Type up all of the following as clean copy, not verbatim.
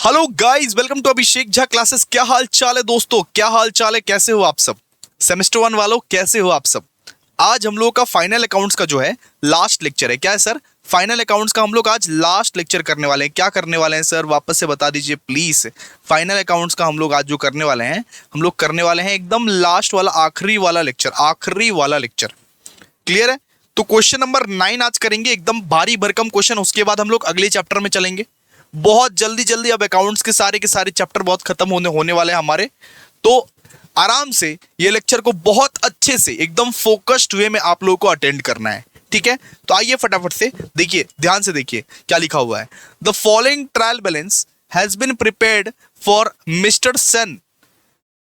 Hello guys, welcome to Abhishek Jha classes. क्या हाल चाल है दोस्तों, क्या हाल चाल है, कैसे हो आप सब? सेमेस्टर 1 वालों, कैसे हो आप सब? आज हम लोगों का फाइनल अकाउंट्स का जो है लास्ट लेक्चर है। क्या है सर? फाइनल अकाउंट्स का हम लोग आज लास्ट लेक्चर करने वाले हैं। क्या करने वाले हैं सर, वापस से बता दीजिए प्लीज। फाइनल अकाउंट्स का हम लोग आज जो करने वाले हैं, हम लोग करने वाले हैं एकदम लास्ट वाला, आखिरी वाला लेक्चर, आखिरी वाला लेक्चर। क्लियर है? तो क्वेश्चन नंबर 9 आज करेंगे, एकदम भारी भरकम क्वेश्चन। उसके बाद हम लोग अगले चैप्टर में चलेंगे बहुत जल्दी जल्दी। अब अकाउंट्स के सारे चैप्टर बहुत खत्म होने वाले हैं हमारे। तो आराम से ये लेक्चर को बहुत अच्छे से एकदम फोकस्ड वे में आप लोगों को अटेंड करना है, ठीक है? तो आइए फटाफट से देखिए, ध्यान से देखिए क्या लिखा हुआ है। The following trial balance has been prepared for mister Sen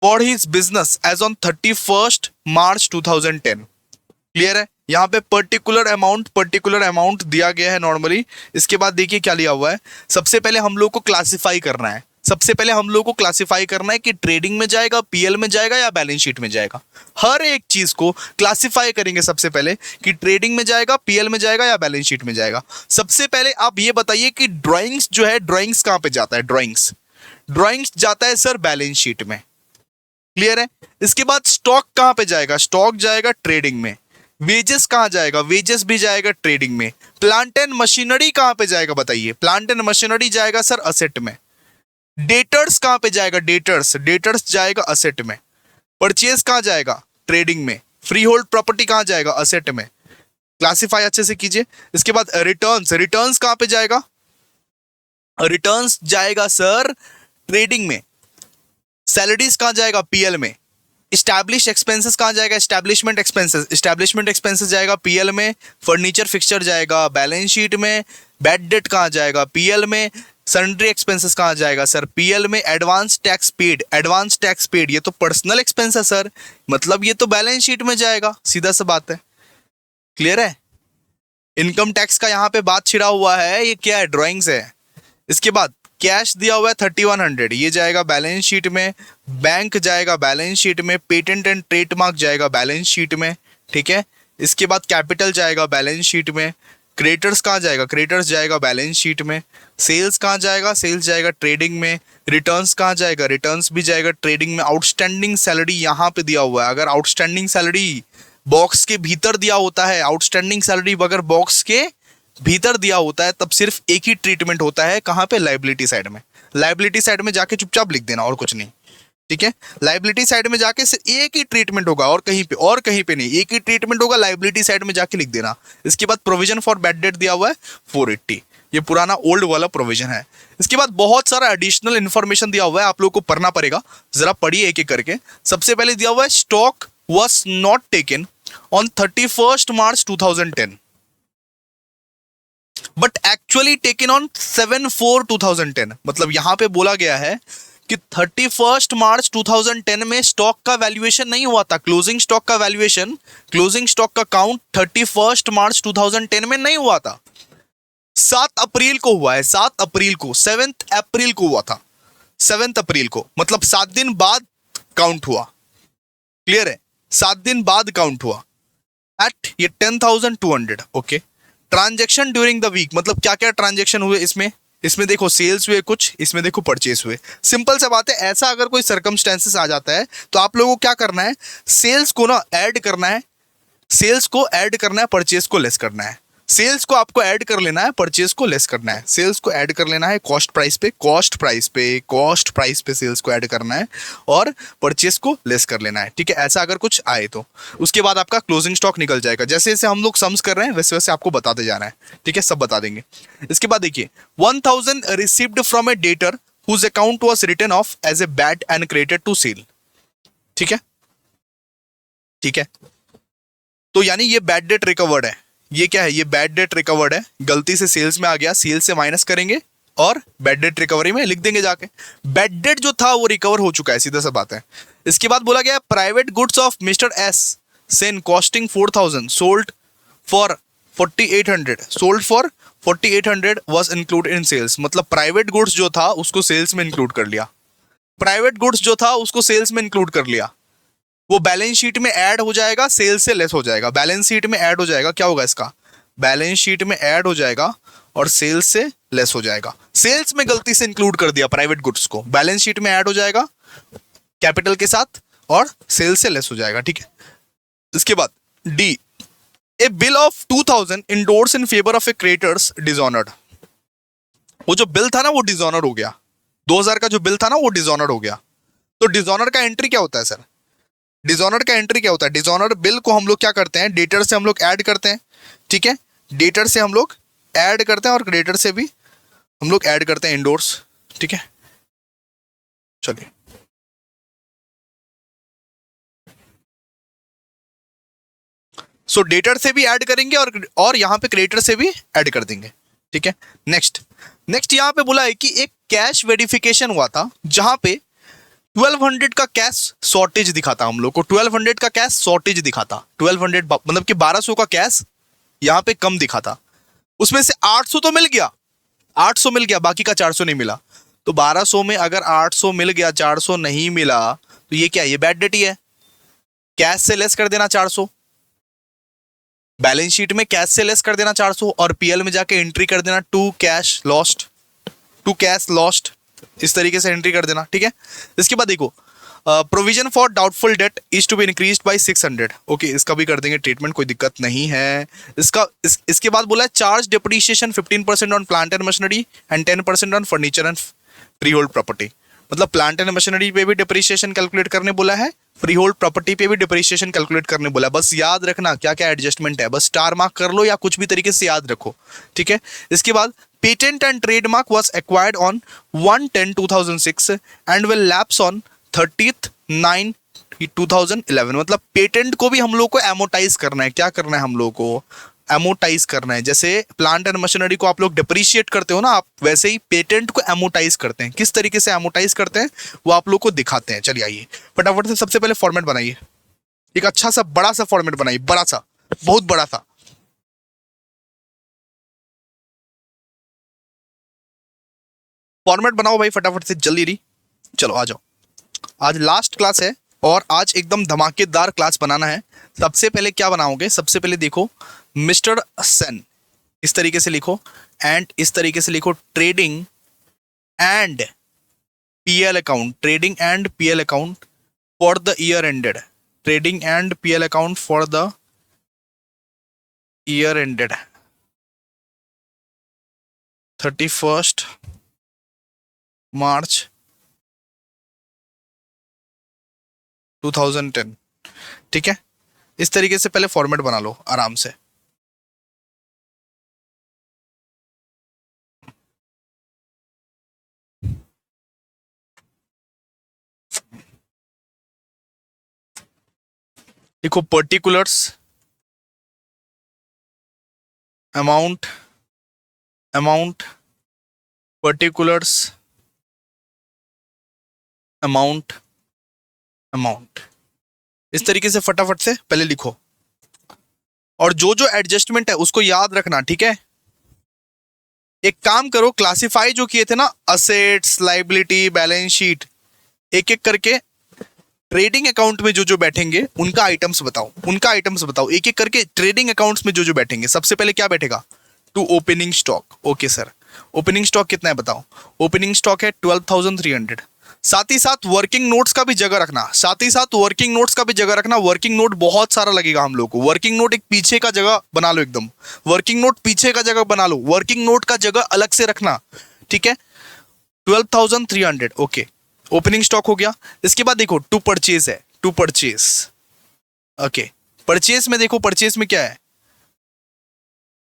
for his business as on 31 March 2010। Clear है? यहाँ पे पर्टिकुलर अमाउंट दिया गया है नॉर्मली। इसके बाद देखिए क्या लिया हुआ है। सबसे पहले हम लोग को क्लासिफाई करना है। सबसे पहले हम लोग को क्लासिफाई करना है कि ट्रेडिंग में जाएगा, पीएल में जाएगा या बैलेंस शीट में जाएगा। हर एक चीज को क्लासिफाई करेंगे सबसे पहले कि ट्रेडिंग में जाएगा, पीएल में जाएगा या बैलेंस शीट में जाएगा। सबसे पहले आप ये बताइए कि ड्राइंग्स जो है, ड्राइंग्स कहाँ पे जाता है? ड्राइंग्स जाता है सर बैलेंस शीट में। क्लियर है? इसके बाद स्टॉक कहाँ पे जाएगा? स्टॉक जाएगा ट्रेडिंग में। वेजेस कहाँ जाएगा? वेजेस भी जाएगा ट्रेडिंग में। प्लांट एंड मशीनरी कहाँ पे जाएगा बताइए? प्लांट एंड मशीनरी जाएगा सर असेट में। डेटर्स कहाँ पे जाएगा? डेटर्स जाएगा असेट में। परचेज कहाँ जाएगा? ट्रेडिंग में। फ्री होल्ड प्रॉपर्टी कहाँ जाएगा? असेट में। क्लासिफाई अच्छे से कीजिए। इसके बाद रिटर्न्स कहाँ पे जाएगा? रिटर्न्स जाएगा सर ट्रेडिंग में। सैलरीज कहाँ जाएगा? पीएल में। स्टैब्लिश एक्सपेंसेस कहाँ जाएगा? स्टैब्लिशमेंट एक्सपेंसेस जाएगा पीएल में। फर्नीचर फिक्सचर जाएगा बैलेंस शीट में। बैड डेट कहाँ जाएगा? पीएल में। सन्ड्री एक्सपेंसेस कहाँ जाएगा सर? पीएल में। एडवांस टैक्स पेड ये तो पर्सनल एक्सपेंस है सर, मतलब ये तो बैलेंस शीट में जाएगा, सीधा सा बात है। क्लियर है? इनकम टैक्स का यहाँ पे बात छिड़ा हुआ है, ये क्या है? ड्राइंग्स है। इसके बाद कैश दिया हुआ है 3100, ये जाएगा बैलेंस शीट में। बैंक जाएगा बैलेंस शीट में। पेटेंट एंड ट्रेडमार्क जाएगा बैलेंस शीट में, ठीक है? इसके बाद कैपिटल जाएगा बैलेंस शीट में। क्रेडिटर्स कहाँ जाएगा? क्रेडिटर्स जाएगा बैलेंस शीट में। सेल्स कहाँ जाएगा? सेल्स जाएगा ट्रेडिंग में। रिटर्न्स कहाँ जाएगा? रिटर्न्स भी जाएगा ट्रेडिंग में। आउटस्टैंडिंग सैलरी यहाँ पे दिया हुआ है। अगर आउटस्टैंडिंग सैलरी बॉक्स के भीतर दिया होता है, आउटस्टैंडिंग सैलरी अगर बॉक्स के भीतर दिया होता है, तब सिर्फ एक ही ट्रीटमेंट होता है। कहाँ पे? लाइबिलिटी साइड में। लाइबिलिटी साइड में जाके चुपचाप लिख देना और कुछ नहीं, ठीक है? लाइबिलिटी साइड में जाके सिर्फ एक ही ट्रीटमेंट होगा, और कहीं पे नहीं। एक ही ट्रीटमेंट होगा, लाइबिलिटी साइड में जाके लिख देना। इसके बाद प्रोविजन फॉर बैड डेट दिया हुआ है 480, ये पुराना ओल्ड वाला प्रोविजन है। इसके बाद बहुत सारा एडिशनल इंफॉर्मेशन दिया हुआ है, आप लोग को पढ़ना पड़ेगा। जरा पढ़िए एक एक करके। सबसे पहले दिया हुआ है stock was not taken on 31 March 2010 but actually taken on 7/4/2010। मतलब यहां पे बोला गया है कि 31 मार्च 2010 में स्टॉक का वैल्यूएशन नहीं हुआ था। क्लोजिंग स्टॉक का वैल्यूएशन, क्लोजिंग स्टॉक का काउंट 31 मार्च 2010 में नहीं हुआ था। 7 अप्रैल को हुआ है। 7 अप्रैल को, 7 अप्रैल को हुआ था। 7 अप्रैल को, मतलब 7 दिन बाद काउंट हुआ। क्लियर है? 7 दिन बाद काउंट हुआ एट ये 10,200। Okay. Transaction during the week, मतलब क्या क्या ट्रांजेक्शन हुए इसमें देखो सेल्स हुए कुछ, इसमें देखो परचेस हुए। सिंपल सा बात है। ऐसा अगर कोई सर्कमस्टेंसेस आ जाता है तो आप लोगों को क्या करना है? सेल्स को ना ऐड करना है, सेल्स को ऐड करना है, परचेस को लेस करना है। सेल्स को आपको ऐड कर लेना है, परचेस को लेस करना है। सेल्स को ऐड कर लेना है कॉस्ट प्राइस पे सेल्स को ऐड करना है, और परचेस को लेस कर लेना है, ठीक है? ऐसा अगर कुछ आए तो उसके बाद आपका क्लोजिंग स्टॉक निकल जाएगा। जैसे जैसे हम लोग सम्स कर रहे हैं वैसे वैसे आपको बताते जाना है, ठीक है? सब बता देंगे। इसके बाद देखिए 1000 received from a debtor whose account was written off as a bad and credited to sale, ठीक है? ठीक है, तो यानी ये बैड डेट रिकवर्ड है। ये क्या है? ये बैड डेट रिकवर्ड है। गलती से सेल्स में आ गया, सेल्स से माइनस करेंगे और बैड डेट रिकवरी में लिख देंगे जाके। बैड डेट जो था वो रिकवर हो चुका है, सीधा सा बात है। इसके बाद बोला गया private goods of mister S Sen costing 4000 sold for 4800 was included in sales. मतलब प्राइवेट गुड्स जो था उसको सेल्स में इंक्लूड कर लिया। वो बैलेंस शीट में ऐड हो जाएगा, सेल्स से लेस हो जाएगा। बैलेंस शीट में ऐड हो जाएगा, क्या होगा इसका? बैलेंस शीट में ऐड हो जाएगा और सेल्स से लेस हो जाएगा। सेल्स में गलती से इंक्लूड कर दिया प्राइवेट गुड्स को, बैलेंस शीट में ऐड हो जाएगा कैपिटल के साथ और सेल्स से लेस हो जाएगा, ठीक है। इसके बाद D, a bill of 2000 endorsed in favour of a creditors dishonoured. वो जो बिल था ना वो डिसऑनर हो गया, 2000 का जो बिल था ना वो डिसऑनर हो गया। तो डिसऑनर का एंट्री क्या होता है सर? डिसऑनर का एंट्री क्या होता है? डिसऑनर बिल को हम लोग क्या करते हैं, डेटर से हम लोग ऐड करते हैं, ठीक है। डेटर से हम लोग ऐड करते हैं और क्रेडिटर से भी हम लोग ऐड करते हैं इंडोर्स, ठीक है। चलिए सो डेटर से भी ऐड करेंगे और यहां पे क्रेडिटर से भी ऐड कर देंगे, ठीक है। नेक्स्ट यहां पे बोला है कि एक कैश वेरिफिकेशन हुआ था जहां पे 1200 का कैश शॉर्टेज दिखाता हम लोग को, 1200 का कैश शॉर्टेज दिखाता, 1200 मतलब कि 1200 का कैश यहां पे कम दिखाता। उसमें से 800 तो मिल गया, 800 मिल गया, बाकी का 400 नहीं मिला। तो 1200 में अगर 800 मिल गया 400 नहीं मिला तो ये क्या है? ये बैड डेट ही है। कैश से लेस कर देना 400, बैलेंस शीट में कैश से लेस कर देना 400 और पीएल में जाके एंट्री कर देना to cash lost, to cash lost, इस तरीके से एंट्री कर देना, ठीक है। इसके बाद देखो provision for doubtful debt is to be increased by 600, okay, इसका भी कर देंगे ट्रीटमेंट, कोई दिक्कत नहीं है। इसके बाद बोला है charge depreciation 15% on plant and machinery and 10% on furniture and free hold property. मतलब प्लांट एंड मशीनरी पे भी डिप्रिसिएशन कैलकुलेट करने बोला है, फ्री होल्ड प्रॉपर्टी पे भी डिप्रिसिएशन कैलकुलेट करने बोला है। बस याद रखना क्या क्या एडजस्टमेंट है, बस स्टार मार्क कर लो या कुछ भी तरीके से याद रखो, ठीक है। इसके बाद patent and trademark was acquired on 1/10/2006 and will lapse on 30/9/2011। मतलब पेटेंट को भी हम लोग को एमोटाइज करना है। क्या करना है हम लोग को? एमोटाइज करना है। जैसे प्लांट एंड मशीनरी को आप लोग डिप्रिशिएट करते हो ना, आप वैसे ही पेटेंट को एमोटाइज करते हैं। किस तरीके से एमोटाइज करते हैं वो आप लोग को दिखाते हैं। चलिए आइए फटाफट से सबसे पहले फॉर्मेट बनाइए, एक अच्छा सा बड़ा सा फॉर्मेट बनाइए, बड़ा सा, बहुत बड़ा सा। फॉर्मेट बनाओ भाई फटाफट से, जल्दी री, चलो आ जाओ। आज लास्ट क्लास है और आज एकदम धमाकेदार क्लास बनाना है। सबसे पहले क्या बनाओगे? सबसे पहले देखो मिस्टर सेन, इस तरीके से लिखो एंड इस तरीके से लिखो trading and PL account, trading and PL account for the year ended, trading and PL account for the year ended 31 March 2010, ठीक है। इस तरीके से पहले फॉर्मेट बना लो आराम से। देखो particulars, amount, amount, particulars, amount, amount, इस तरीके से फटाफट से पहले लिखो और जो जो एडजस्टमेंट है उसको याद रखना, ठीक है। एक काम करो, क्लासिफाई जो किए थे ना असेट्स, लाइबिलिटी, बैलेंस शीट, एक एक करके ट्रेडिंग अकाउंट में जो जो बैठेंगे उनका आइटम्स बताओ, उनका आइटम्स बताओ एक एक करके। ट्रेडिंग अकाउंट्स में जो जो बैठेंगे सबसे पहले क्या बैठेगा? To opening stock, okay sir. Opening stock कितना है बताओ? ओपनिंग स्टॉक है 12,300। साथ ही साथ वर्किंग नोट्स का भी जगह रखना, साथ ही साथ वर्किंग नोट्स का भी जगह रखना। वर्किंग नोट बहुत सारा लगेगा हम लोग को। वर्किंग नोट एक पीछे का जगह बना लो, एकदम वर्किंग नोट पीछे का जगह बना लो, वर्किंग नोट का जगह अलग से रखना, ठीक है। 12,300, ओके। ओपनिंग स्टॉक हो गया। इसके बाद देखो टू परचेज है, टू परचेज, ओके। परचेज में देखो, परचेज में क्या है?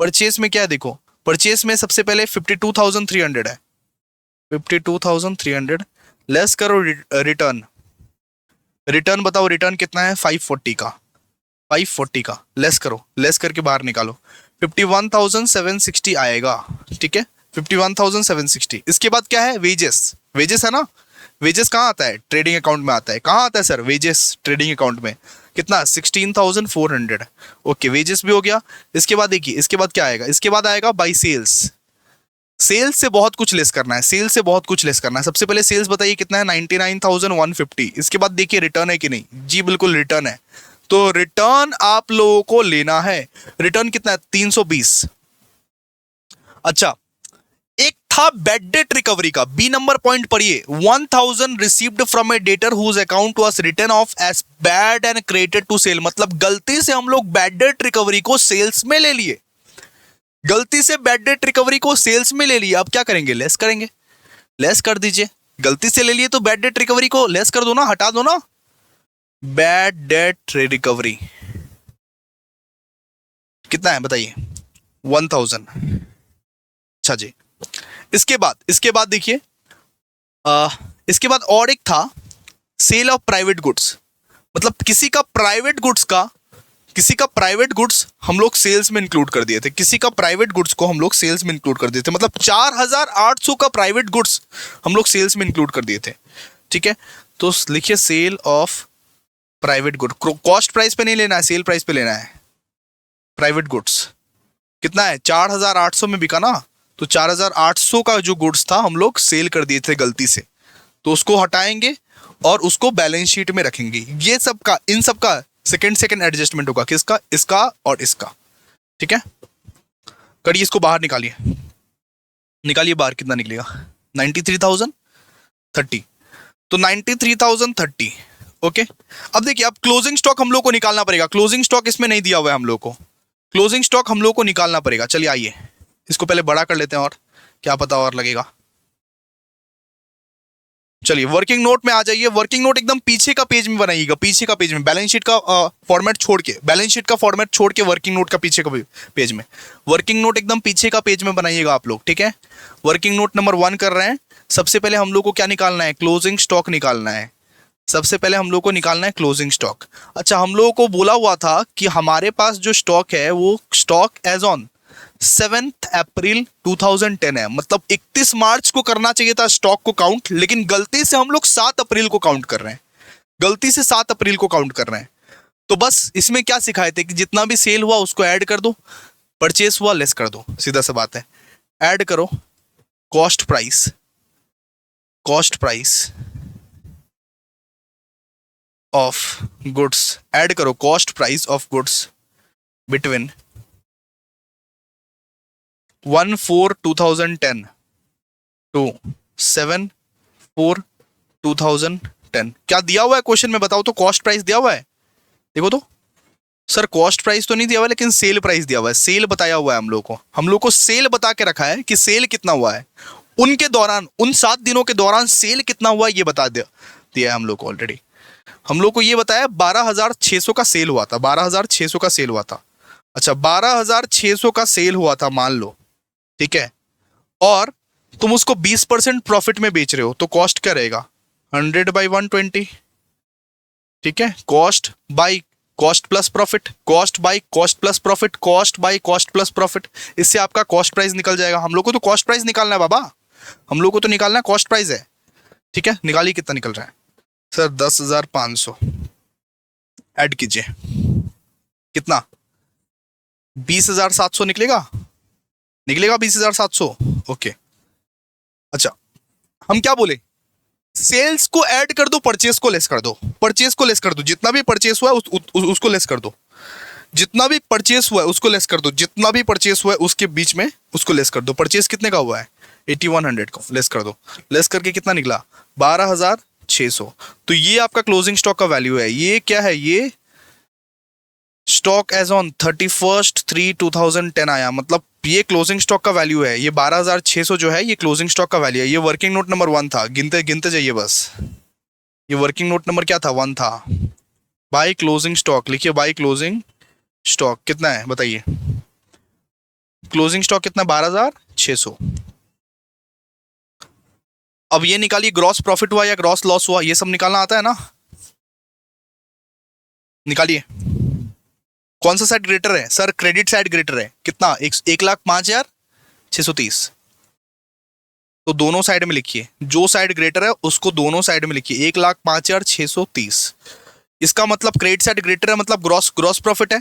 परचेज में क्या है देखो, परचेज में सबसे पहले 52,300 है, 52,300 लेस करो रिटर्न, रिटर्न बताओ रिटर्न कितना है? 540 का, 540 का लेस करो, लेस करके बाहर निकालो, 51,760 आएगा, ठीक है। 51,760। इसके बाद क्या है? वेजेस, वेजेस है ना। वेजेस कहाँ आता है? ट्रेडिंग अकाउंट में आता है। कहाँ आता है सर वेजेस? ट्रेडिंग अकाउंट में। कितना? 16,400, ओके, वेजेस भी हो गया। इसके बाद देखिए, इसके बाद क्या आएगा? इसके बाद आएगा बाई सेल्स। सेल्स से बहुत कुछ लेस करना है, सेल्स से बहुत कुछ लेस करना है। सबसे पहले सेल्स बताइए कितना है? 99,150। इसके बाद देखिए रिटर्न है कि नहीं, जी बिल्कुल रिटर्न है। तो रिटर्न आप लोगों को लेना है। रिटर्न कितना है? 320। अच्छा, एक था बैड डेट रिकवरी का, बी नंबर पॉइंट पढ़िए, 1000 received from a debtor whose account was written off as bad and credited to sale. मतलब गलती से हम लोग बैड डेट रिकवरी को सेल्स में ले लिए, गलती से बैड डेट रिकवरी को सेल्स में ले लिए। अब क्या करेंगे, लेस करेंगे, लेस कर दीजिए। गलती से ले लिए तो बैड डेट रिकवरी को लेस कर दो ना, हटा दो ना। बैड डेट रिकवरी कितना है बताइए, 1000। अच्छा जी, इसके बाद देखिए, इसके बाद और एक था सेल ऑफ प्राइवेट गुड्स। मतलब किसी का प्राइवेट गुड्स हम लोग सेल्स में इंक्लूड कर दिए थे, किसी का प्राइवेट गुड्स को हम लोग सेल्स में इंक्लूड कर दिए थे। मतलब 4800 का प्राइवेट गुड्स हम लोग सेल्स में इंक्लूड कर दिए थे। ठीक है, तो लिखिए sale of private good. Cost price पे नहीं लेना है, सेल प्राइस पे लेना है। प्राइवेट गुड्स कितना है, 4800 में बिका ना, तो 4800 का जो गुड्स था हम लोग सेल कर दिए थे गलती से, तो उसको हटाएंगे और उसको बैलेंस शीट में रखेंगे। ये सब का, इन सब का सेकंड एडजस्टमेंट होगा, किसका, इसका और इसका। ठीक है, करिए इसको बाहर निकालिए, निकालिए बाहर, कितना निकलेगा, 93,030। तो 93,030। ओके, अब देखिए, अब क्लोजिंग स्टॉक हम लोग को निकालना पड़ेगा। क्लोजिंग स्टॉक इसमें नहीं दिया हुआ है हम लोग को, क्लोजिंग स्टॉक हम लोग को निकालना पड़ेगा। चलिए आइए इसको पहले बड़ा कर लेते हैं, और क्या पता और लगेगा। चलिए वर्किंग नोट में आ जाइए। वर्किंग नोट एकदम पीछे का पेज में बनाइएगा, पीछे का पेज में, बैलेंस शीट का फॉर्मेट छोड़ के, बैलेंस शीट का फॉर्मेट छोड़ के वर्किंग नोट का पीछे का पेज में, वर्किंग नोट एकदम पीछे का पेज में बनाइएगा आप लोग। ठीक है, वर्किंग नोट नंबर 1 कर रहे हैं। सबसे पहले हम लोग को क्या निकालना है, क्लोजिंग स्टॉक निकालना है। सबसे पहले हम लोग को निकालना है क्लोजिंग स्टॉक। अच्छा, हम लोगों को बोला हुआ था कि हमारे पास जो स्टॉक है वो स्टॉक एज ऑन 7 अप्रैल 2010 है। मतलब 31 मार्च को करना चाहिए था स्टॉक को काउंट, लेकिन गलती से हम लोग 7 अप्रैल को काउंट कर रहे हैं, गलती से 7 अप्रैल को काउंट कर रहे हैं। तो बस इसमें क्या सिखाए थे कि जितना भी सेल हुआ उसको ऐड कर दो, परचेस हुआ लेस कर दो, सीधा सा बात है। ऐड करो cost price of goods, add करो cost price of goods between 1/4/2010 to 7/4/2010। क्या दिया हुआ है क्वेश्चन में, बताओ तो, कॉस्ट प्राइस दिया हुआ है, देखो तो। सर कॉस्ट प्राइस तो नहीं दिया हुआ है, लेकिन सेल प्राइस दिया हुआ है, सेल बताया हुआ है हम लोग को सेल बता के रखा है कि सेल कितना हुआ है उनके दौरान, उन 7 दिनों के दौरान सेल कितना हुआ है ये बता दिया है हम लोग को ऑलरेडी। हम लोग को ये बताया 12,600 का सेल हुआ था, 12,600 का सेल हुआ था। अच्छा, 12,600 का सेल हुआ था मान लो, ठीक है, और तुम उसको 20% प्रॉफिट में बेच रहे हो, तो कॉस्ट क्या रहेगा, 100/120। ठीक है, cost by cost plus profit, cost by cost plus profit, cost by cost plus profit. इससे आपका कॉस्ट प्राइस निकल जाएगा। हम लोग को तो कॉस्ट प्राइस निकालना है बाबा, हम लोग को तो निकालना है कॉस्ट प्राइस है। ठीक है, निकालिए कितना निकल रहा है। सर 10,500 ऐड कीजिए, कितना, 20,700 निकलेगा, 20,700। ओके, अच्छा हम क्या बोले, सेल्स को ऐड कर दो, परचेस को लेस कर दो, परचेस को लेस कर दो, जितना भी परचेस हुआ है उसको लेस कर दो, जितना भी परचेस हुआ है उसको लेस कर दो, जितना भी परचेस हुआ है उसके बीच में उसको लेस कर दो। परचेस कितने का हुआ है, 8100 को लेस कर दो, लेस करके कितना निकला, 12,600। तो ये आपका क्लोजिंग स्टॉक का वैल्यू है। ये क्या है, ये स्टॉक एज ऑन 31/3/2010 आया, मतलब ये क्लोजिंग स्टॉक का वैल्यू है। ये 12,600 जो है ये क्लोजिंग स्टॉक का वैल्यू है। ये वर्किंग नोट नंबर 1 था, गिनते जाइए बस। ये वर्किंग नोट नंबर क्या था, 1 था। बाय क्लोजिंग स्टॉक लिखिए, बाय क्लोजिंग स्टॉक कितना है बताइए, क्लोजिंग स्टॉक कितना, 12,600। अब ये निकालिए ग्रॉस प्रॉफिट हुआ या ग्रॉस लॉस हुआ, ये सब निकालना आता है ना, निकालिए। कौन सा साइड ग्रेटर है, सर क्रेडिट साइड ग्रेटर है, कितना, 1,05,630। तो दोनों साइड में लिखिए, जो साइड ग्रेटर है उसको दोनों साइड में लिखिए, 1,05,630। इसका मतलब क्रेडिट साइड ग्रेटर है, मतलब ग्रॉस प्रॉफिट है,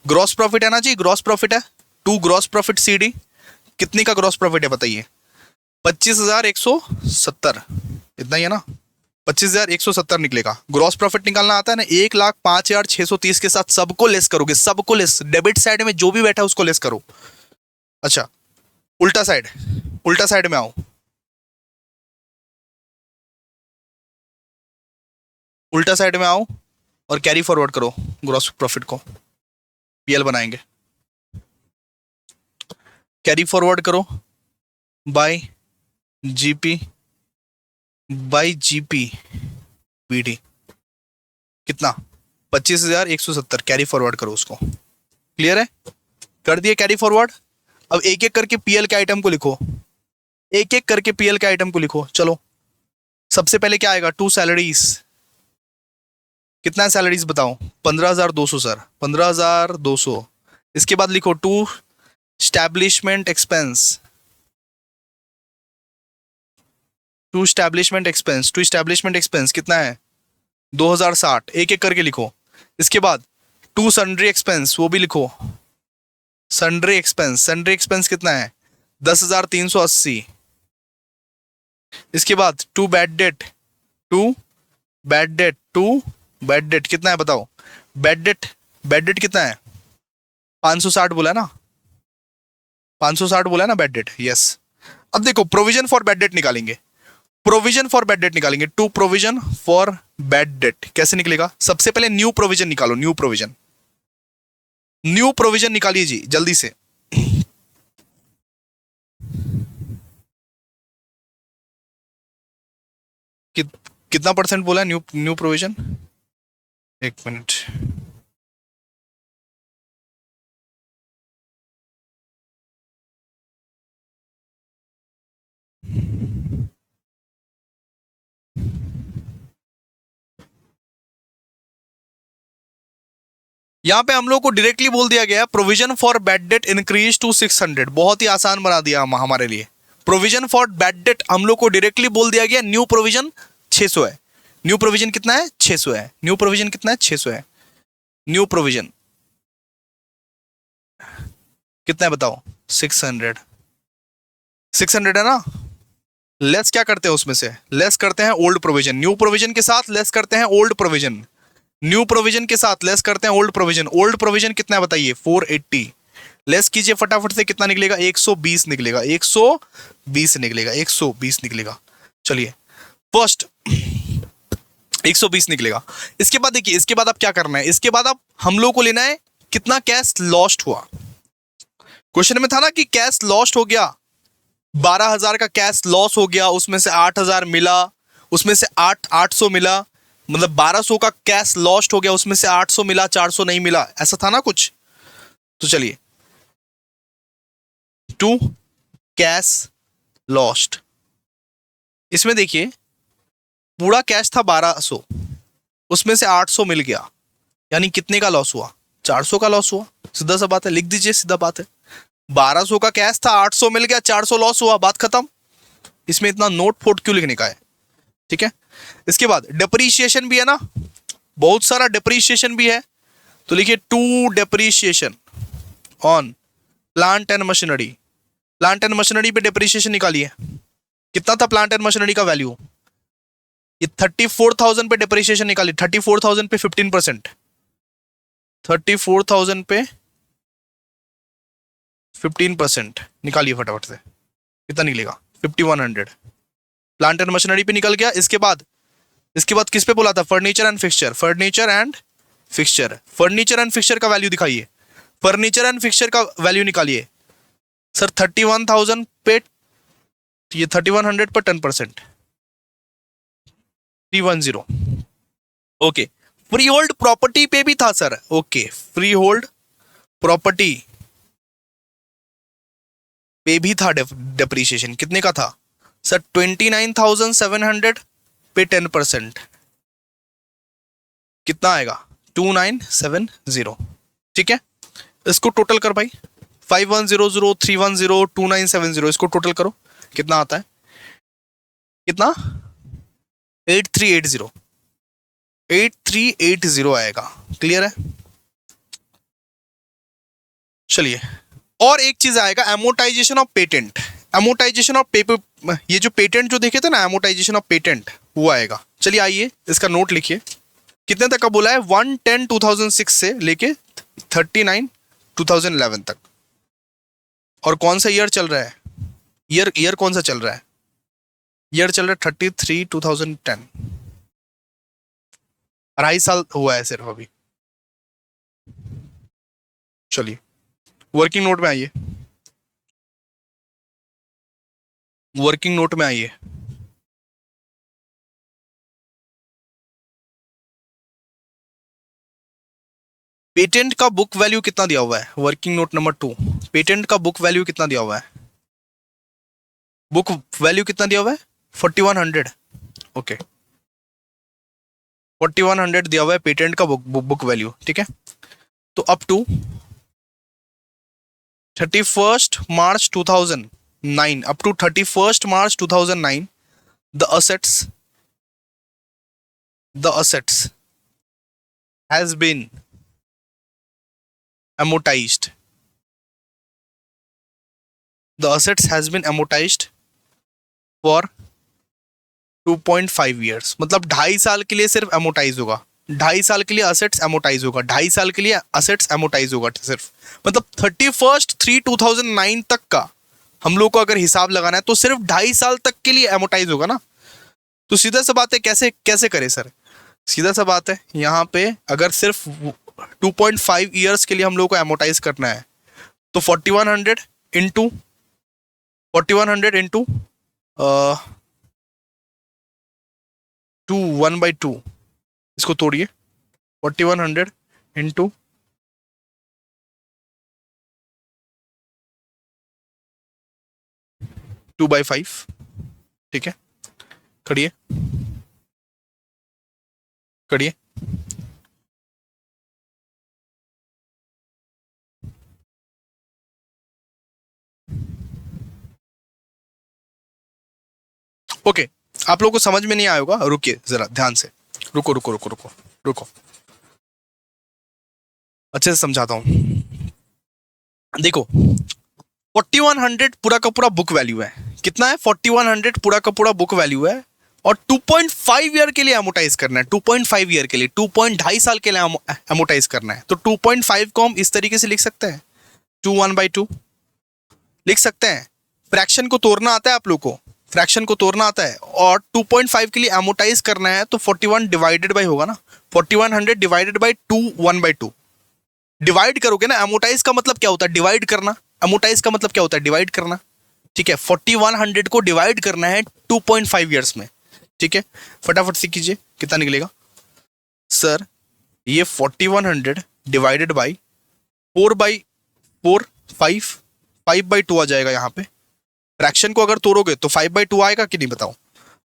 ग्रॉस प्रॉफिट है ना जी, ग्रॉस प्रॉफिट है, 2 ग्रॉस प्रॉफिट CD। कितने का ग्रॉस प्रॉफिट है बताइए, 25,170, इतना ही है ना, 25,170 निकलेगा। ग्रॉस प्रॉफिट निकालना आता है ना, 1,05,630 के साथ सबको लेस करोगे, सबको लेस, डेबिट साइड में जो भी बैठा है उसको लेस करो। अच्छा, उल्टा साइड, उल्टा साइड में आओ, उल्टा साइड में आओ और कैरी फॉरवर्ड करो ग्रॉस प्रॉफिट को, पीएल बनाएंगे। कैरी फॉरवर्ड करो बाय जीपी पीडी, कितना 25,170, कैरी फॉरवर्ड करो उसको। क्लियर है, कर दिए कैरी फॉरवर्ड। अब एक एक करके पीएल के आइटम को लिखो, एक एक करके पीएल के आइटम को लिखो। चलो सबसे पहले क्या आएगा, 2 सैलरीज, कितना है सैलरीज बताओ, 15,200 सर, 15,200। इसके बाद लिखो 2 establishment expense, 2 establishment expense, 2 establishment expense कितना है 2,060, एक एक करके लिखो। इसके बाद 2 सन्ड्री एक्सपेंस, वो भी लिखो, सन्ड्री एक्सपेंस, सन्ड्री एक्सपेंस कितना है 10,380। इसके बाद 2 bad debt, 2 bad debt, 2 bad debt कितना है बताओ, बैड डेट कितना है 560 बोला है ना, 560 बोला है ना बैड डेट, यस। अब देखो प्रोविजन फॉर बैड डेट निकालेंगे, प्रोविजन फॉर बैड डेट निकालेंगे, 2 प्रोविजन फॉर बैड डेट कैसे निकलेगा, सबसे पहले न्यू प्रोविजन निकालो, न्यू प्रोविजन, न्यू प्रोविजन निकालिए जी जल्दी से। कितना परसेंट बोला है न्यू प्रोविजन, एक मिनट, यहां पे हम लोग को डायरेक्टली बोल दिया गया provision for bad debt increase to 600, बहुत ही आसान बना दिया हमारे लिए। प्रोविजन फॉर बैड डेट हम लोग को डायरेक्टली बोल दिया गया, न्यू प्रोविजन 600 है, न्यू प्रोविजन कितना है 600 है, न्यू प्रोविजन कितना है 600 है, न्यू प्रोविजन कितना है बताओ 600, 600 है ना। लेस क्या करते हैं उसमें से, लेस करते हैं ओल्ड प्रोविजन, न्यू प्रोविजन के साथ लेस करते हैं ओल्ड प्रोविजन, न्यू प्रोविजन के साथ लेस करते हैं ओल्ड प्रोविजन। ओल्ड प्रोविजन कितना है बताइए 480, लेस कीजिए फटाफट से, कितना निकलेगा 120 निकलेगा, 120 निकलेगा, 120 निकलेगा। चलिए फर्स्ट 120 निकलेगा। इसके बाद देखिए, इसके बाद आप क्या करना है, इसके बाद आप हम लोग को लेना है कितना कैश लॉस्ट हुआ। क्वेश्चन में था ना कि कैश लॉस्ट हो गया, 12,000 का कैश लॉस हो गया, उसमें से 8,000 मिला, उसमें से 800 मिला, मतलब 1200 का कैश लॉस्ट हो गया, उसमें से 800 मिला, 400 नहीं मिला, ऐसा था ना कुछ। तो चलिए 2 कैश लॉस्ट, इसमें देखिए पूरा कैश था 1200, उसमें से 800 मिल गया, यानी कितने का लॉस हुआ 400 का लॉस हुआ। सीधा सा बात है, लिख दीजिए, सीधा बात है, 1200 का कैश था, 800 मिल गया, 400 लॉस हुआ, बात खत्म। इसमें इतना नोट फोट क्यों लिखने का है, ठीक है। इसके बाद डिप्रीशिएशन भी है ना, बहुत सारा डिप्रीशिएशन भी है, तो लिखिए 2 depreciation on plant and machinery, plant and machinery पे डिप्रीशिएशन निकालिए, कितना था प्लांट एंड मशीनरी का वैल्यू, ये 34,000 पे डिप्रीशिएशन निकालिए, 34,000 पे 15%, 34,000 पे 15% निकालिए फटाफट से, कितना निकलेगा 5100, प्लांट एंड मशीनरी पे निकल गया। इसके बाद किस पे बोला था, furniture and fixture, furniture and fixture, furniture and fixture का वैल्यू दिखाइए, फर्नीचर एंड फिक्सचर का वैल्यू निकालिए सर, 31,000 पे, ये 3100 पर 10%, 310, ओके। फ्री होल्ड प्रॉपर्टी पे भी था sir, okay, free hold property पे भी था डेप्रीशिएशन, कितने का था सर 29,700 पे 10%, कितना आएगा 2970, ठीक है। इसको टोटल कर भाई, 5100, 310, 2970, इसको टोटल करो, कितना आता है, कितना 8380, 8380 आएगा, क्लियर है। चलिए और एक चीज आएगा, amortisation of patent, amortisation of paper, ये जो पेटेंट जो देखे थे ना, एमोटाइजेशन ऑफ पेटेंट, वो आएगा। चलिए आइए इसका नोट लिखिए, कितने तक का बोला है 110/2006 से लेके 39/2011 तक, और कौन सा ईयर चल रहा है ईयर ईयर कौन सा चल रहा है? ईयर चल रहा है 33/2010। 2.5 साल हुआ है सिर्फ अभी। चलिए वर्किंग नोट में आइए, वर्किंग नोट में आइए। पेटेंट का बुक वैल्यू कितना दिया हुआ है? वर्किंग नोट नंबर 2, पेटेंट का बुक वैल्यू कितना दिया हुआ है? बुक वैल्यू कितना दिया हुआ है? 4100। ओके, 4100 दिया हुआ है पेटेंट का बुक वैल्यू, ठीक है। तो up to 31st March 2009, up to 31st March 2009, the assets has been amortized. The assets has been amortized for 2.5 years। मतलब 2.5 साल के लिए सिर्फ amortize होगा, 2.5 साल के लिए assets amortize होगा, 2.5 साल के लिए assets amortize होगा सिर्फ। मतलब 31st 3/2009 तक का हम लोग को अगर हिसाब लगाना है तो सिर्फ 2.5 साल तक के लिए amortize होगा ना। तो सीधा सा बात है, कैसे कैसे करें सर? सीधा सा बात है, यहाँ पे अगर सिर्फ 2.5 ईयर्स के लिए हम लोग को amortize करना है तो 4100 इंटू 2 1/2, इसको तोड़िए। 4100 इंटू 2/5, ठीक है। करिए करिए। ओके, आप लोगों को समझ में नहीं आया होगा, रुकिए जरा ध्यान से, रुको रुको रुको रुको रुको, अच्छे से समझाता हूँ। देखो 4100 पूरा का पूरा बुक वैल्यू है। कितना है? 4100 पूरा का पूरा बुक वैल्यू है, और 2.5 ईयर के लिए एमोटाइज करना है। 2.5 ईयर के लिए, 2.5 साल के लिए एमोटाइज करना है। तो 2.5 को हम इस तरीके से लिख सकते हैं, 2 1/2 लिख सकते हैं। फ्रैक्शन को तोड़ना आता है आप लोग को, फ्रैक्शन को तोड़ना आता है, और 2.5 के लिए एमोटाइज करना है तो 41 डिवाइडेड बाई होगा ना, 4100 डिवाइडेड बाई 2 1/2। डिवाइड करोगे ना, एमोटाइज का मतलब क्या होता है? डिवाइड करना। एमोटाइज का मतलब क्या होता है? डिवाइड करना, ठीक है। 4100 को डिवाइड करना है 2.5 ईयर्स में, ठीक है। फटाफट से कीजिए, कितना निकलेगा सर? ये 4100 डिवाइडेड बाई 4/4 5/2 आ जाएगा यहाँ पे। फ्रैक्शन को अगर तोड़ोगे तो 5/2 आएगा कि नहीं बताओ।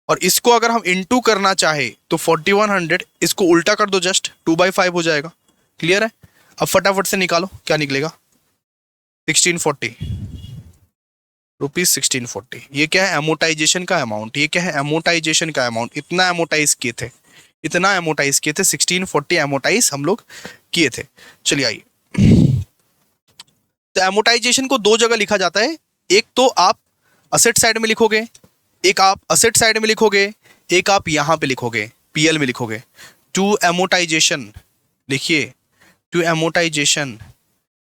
और इसको अगर हम इनटू करना चाहे तो 4100 इसको उल्टा कर दो, जस्ट 2/5 हो जाएगा। क्लियर है? अब फटाफट से निकालो, क्या निकलेगा? 1640 रुपीज 1640। ये क्या है? एमोटाइजेशन का अमाउंट। ये क्या है? एमोटाइजेशन का अमाउंट। इतना एमोटाइज किए थे, इतना एमोटाइज किए थे, 1640 एमोटाइज हम लोग किए थे। चलिए आइए, तो एमोटाइजेशन को दो जगह लिखा जाता है। एक तो आप असेट साइड में लिखोगे, एक आप असेट साइड में लिखोगे, एक आप यहां पे लिखोगे, पीएल में लिखोगे। टू एमोटाइजेशन लिखिए, टू एमोटाइजेशन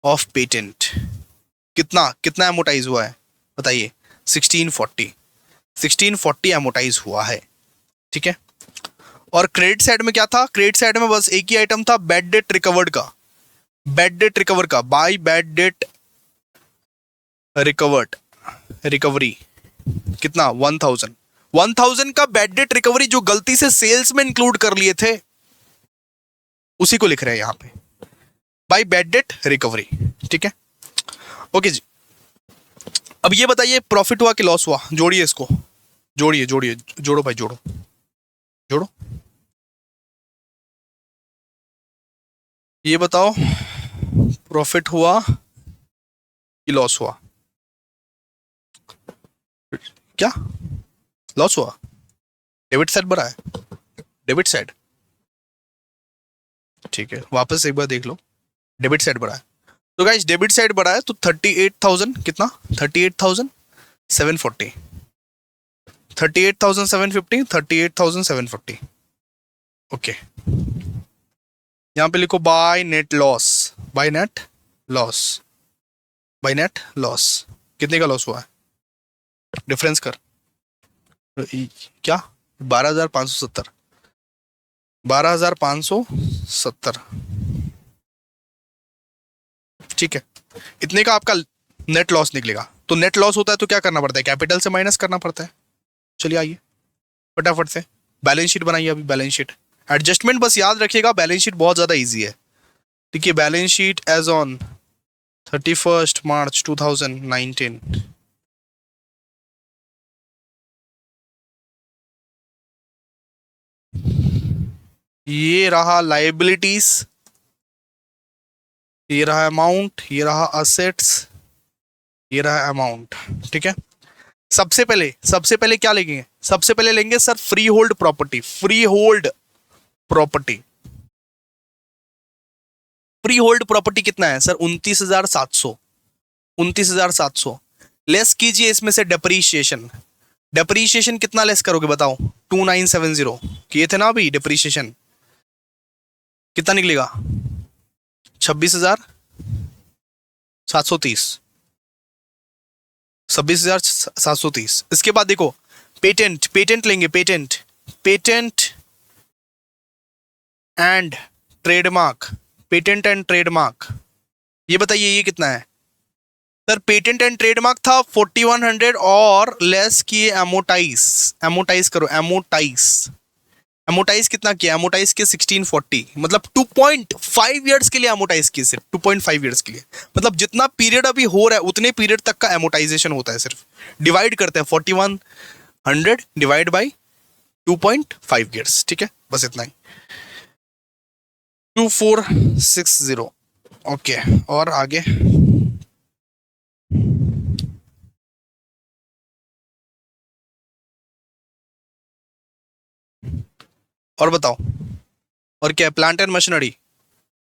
ऑफ पेटेंट। कितना कितना एमोटाइज हुआ है बताइए? 1640 एमोटाइज हुआ है, ठीक है। और क्रेडिट साइड में क्या था? क्रेडिट साइड में बस एक ही आइटम था, बैड डेट रिकवर्ड का, बैड डेट रिकवर का, by bad debt recovered, recovery कितना? 1000 का बैड डेट रिकवरी जो गलती से सेल्स में इंक्लूड कर लिए थे, उसी को लिख रहे हैं यहां पे, बाय बैड डेट रिकवरी, ठीक है। ओके जी, अब ये बताइए प्रॉफिट हुआ कि लॉस हुआ? जोड़िए इसको, जोड़िए जोड़िए, जोड़ो भाई, जोड़ो जोड़ो। ये बताओ प्रॉफिट हुआ कि लॉस हुआ? क्या लॉस हुआ? डेबिट साइड बढ़ा है, डेबिट साइड, ठीक है। वापस एक बार देख लो, डेबिट साइड बढ़ा है। तो गाइस डेबिट साइड बढ़ा है तो 38,000 कितना? 38,740, 38,750, 38,740। ओके, यहां पे लिखो by net loss, by net loss, by net loss. कितने का लॉस हुआ है? डिफरेंस कर। क्या? 12,570। 12,570। ठीक है, इतने का आपका नेट लॉस निकलेगा। तो नेट लॉस होता है तो क्या करना पड़ता है? कैपिटल से माइनस करना पड़ता है। चलिए आइए फटाफट से बैलेंस शीट बनाइए। अभी बैलेंस शीट एडजस्टमेंट बस याद रखिएगा, बैलेंस शीट बहुत ज्यादा इजी है। देखिए बैलेंस शीट एज ऑन 31 मार्च 2019। ये रहा लाइबिलिटीज, ये रहा अमाउंट, ये रहा असेट्स, ये रहा अमाउंट। ठीक है, सबसे पहले क्या लेंगे? सबसे पहले लेंगे sir free hold property. Free hold property, free hold property कितना है सर? 29,700। 29,700 लेस कीजिए इसमें से डेप्रीशिएशन। डेप्रीशिएशन कितना लेस करोगे बताओ? 2970 किए थे ना अभी डेप्रीशिएशन, कितना निकलेगा? 26,730। 26,730। इसके बाद देखो पेटेंट, पेटेंट लेंगे, patent, patent and trademark, patent and trademark. ये बताइए ये कितना है सर? पेटेंट एंड ट्रेडमार्क था 4100 और लेस किए एमोटाइज। एमोटाइज करो, एमोटाइज। एमोटाइज कितना किया? एमोटाइज किया 1640, मतलब 2.5 ईयर्स के लिए एमोटाइज किए, सिर्फ 2.5 ईयर्स के लिए। मतलब जितना पीरियड अभी हो रहा है उतने पीरियड तक का एमोटाइजेशन होता है। सिर्फ डिवाइड करते हैं 4100 डिवाइड बाई 2.5 ईयर्स। ठीक है, बस इतना ही। 2460। ओके, और आगे और बताओ, और क्या है? Plant and machinery.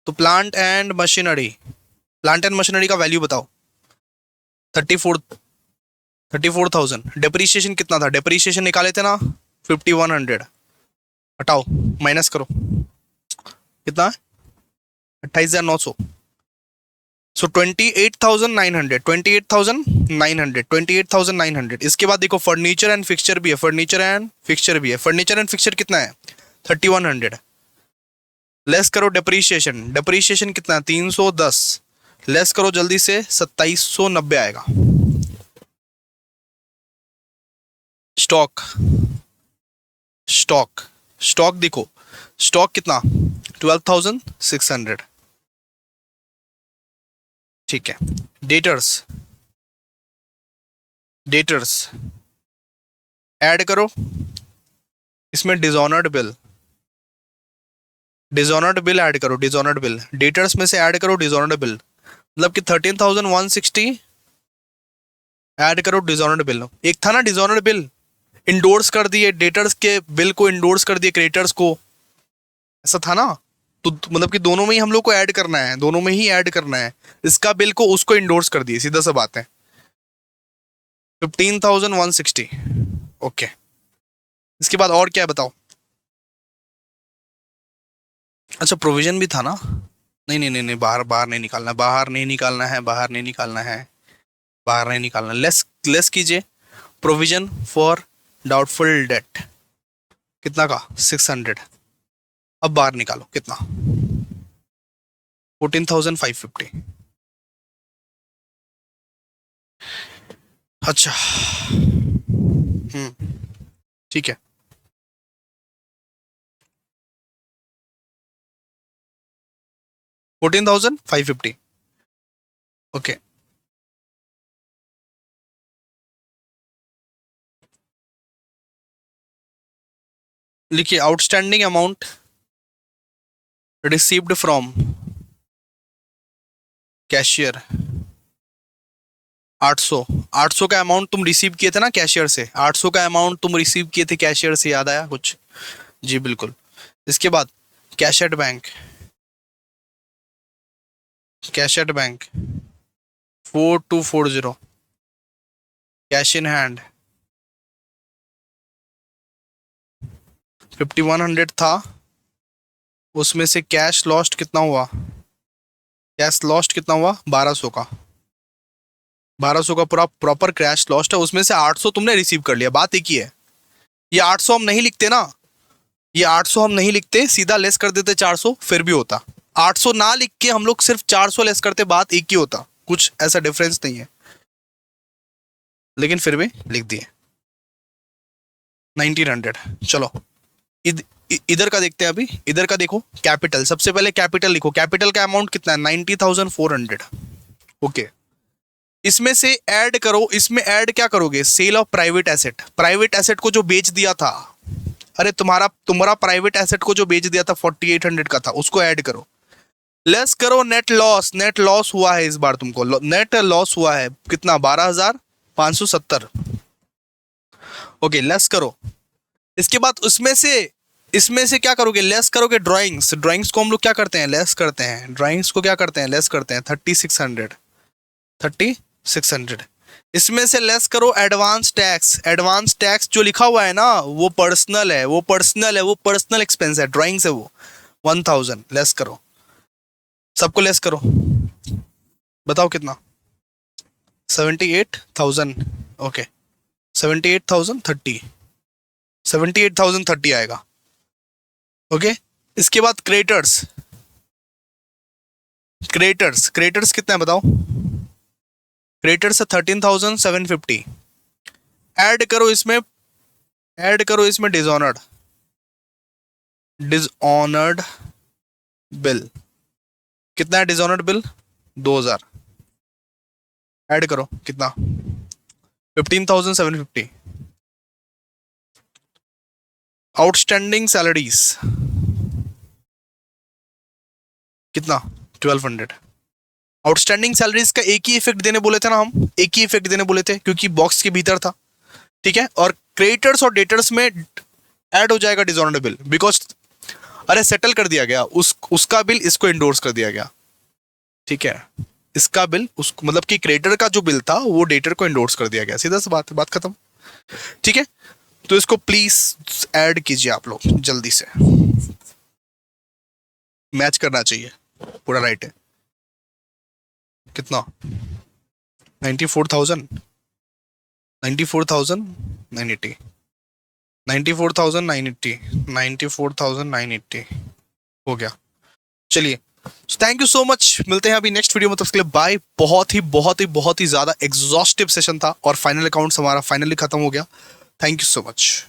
तो plant and machinery, plant and machinery का वैल्यू बताओ। 34,000। डेप्रीशिएशन कितना था? डेप्रीशिएशन निकाले थे ना 5,100। हटाओ, माइनस करो, कितना है? 28,900। सो 28,900, 28,900, 28,900। इसके बाद देखो फर्नीचर एंड फिक्सचर भी है, फर्नीचर एंड फिक्सचर भी है। फर्नीचर एंड फिक्सचर कितना है? 3,100। लेस करो डेप्रीशिएशन, डेप्रीशिएशन कितना है? 310। लेस करो जल्दी से, 2,790 आएगा। स्टॉक, स्टॉक, स्टॉक देखो, स्टॉक कितना? 12,600। ठीक है, डेटर्स, डेटर्स ऐड करो इसमें dishonoured bill, dishonoured bill add करो, डिसऑनर्ड बिल डेटर्स में से ऐड करो डिसऑनर्ड बिल, मतलब कि 13,160 ऐड करो डिसऑनर्ड बिल। एक था ना डिसऑनर्ड बिल, इंडोर्स कर दिए डेटर्स के बिल को, इंडोर्स कर दिए क्रेडिटर्स को, ऐसा था ना? तो मतलब कि दोनों में ही हम लोग को ऐड करना है, दोनों में ही ऐड करना है। इसका बिल को उसको इंडोर्स कर दिए, सीधा सा बात है। 15,160। ओके, इसके बाद और क्या है बताओ? अच्छा प्रोविजन भी था ना? नहीं नहीं नहीं नहीं, बाहर बाहर नहीं निकालना, बाहर नहीं निकालना है, बाहर नहीं निकालना है, बाहर नहीं निकालना। लेस लेस कीजिए। प्रोविजन फॉर डाउटफुल डेट कितना का? 600। अब बाहर निकालो कितना? 14,550। अच्छा, ठीक है। 14,550। ओके, लिखिए outstanding amount received from cashier 800। 800 का अमाउंट तुम रिसीव किए थे ना कैशियर से, 800 का अमाउंट तुम रिसीव किए थे कैशियर से, याद आया कुछ? जी बिल्कुल। इसके बाद cash at bank, cash at bank 4240। Cash in hand 5,100 था, उसमें से कैश लॉस्ट कितना हुआ? कैश लॉस्ट कितना हुआ? 1,200 का। 1200 का पूरा प्रॉपर क्रैश लॉस्ट है, उसमें से 800 तुमने रिसीव कर लिया, बात एक ही है। ये 800 हम नहीं लिखते ना, ये 800 हम नहीं लिखते, सीधा लेस कर देते 400, फिर भी होता। 800 ना लिख के हम लोग सिर्फ 400 लेस करते, बात एक ही होता, कुछ ऐसा डिफरेंस नहीं है, लेकिन फिर भी लिख दिए 1900। चलो इधर का देखते हैं अभी, इधर का देखो कैपिटल, सबसे पहले कैपिटल लिखो, कैपिटल का अमाउंट कितना है 90,400। ओके, इसमें से ऐड करो, इसमें ऐड क्या करोगे, sale of private asset, private asset को जो बेच दिया था, अरे तुम्हारा प्राइवेट एसेट को जो बेच दिया था 4800 का था, उसको ऐड करो, लेस करो नेट लॉस, नेट लॉस हुआ है इस बार तुमको, नेट लॉस हुआ है कितना 12,570। ओके, लेस करो, इसके बाद इसमें से क्या करोगे, लेस करोगे ड्राइंग्स, ड्राइंग्स को हम लोग क्या करते हैं, लेस करते हैं, ड्राइंग्स को क्या करते हैं, लेस करते हैं, 3600। इसमें से लेस करो एडवांस टैक्स, एडवांस टैक्स जो लिखा हुआ है ना वो पर्सनल है, वो पर्सनल एक्सपेंस है, ड्राइंग्स है वो, 1000 लेस करो, सबको लेस करो, बताओ कितना, 78,000। ओके, 78,030 आएगा। ओके, इसके बाद क्रेडिटर्स, क्रेडिटर्स कितना है बताओ, क्रेडिटर्स है 13,750। ऐड करो इसमें डिसऑनर्ड बिल, कितना है डिसऑनर्ड बिल, 2000। ऐड करो कितना, 15,750। आउटस्टैंडिंग सैलरीज कितना, 1200। आउटस्टैंडिंग सैलरीज का एक ही इफेक्ट देने बोले थे ना हम, एक ही इफेक्ट देने बोले थे क्योंकि बॉक्स के भीतर था, ठीक है। और क्रेडिटर्स और डेटर्स में ऐड हो जाएगा डिसऑनर्ड बिल, बिकॉज अरे सेटल कर दिया गया, उसका बिल इसको इंडोर्स कर दिया गया, ठीक है, इसका बिल उसको, मतलब कि क्रेडिटर का जो बिल था वो डेटर को इंडोर्स कर दिया गया, सीधा सी बात खत्म, ठीक है। तो इसको प्लीज ऐड कीजिए आप लोग जल्दी से, मैच करना चाहिए, पूरा राइट है। कितना, 94,000, 94,980, 94,980, 94,980 हो गया। चलिए, थैंक यू सो मच, मिलते हैं अभी नेक्स्ट वीडियो में, तब तक के लिए बाय। बहुत ही ज्यादा एग्जॉस्टिव सेशन था और फाइनल अकाउंट्स हमारा फाइनली खत्म हो गया। Thank you so much.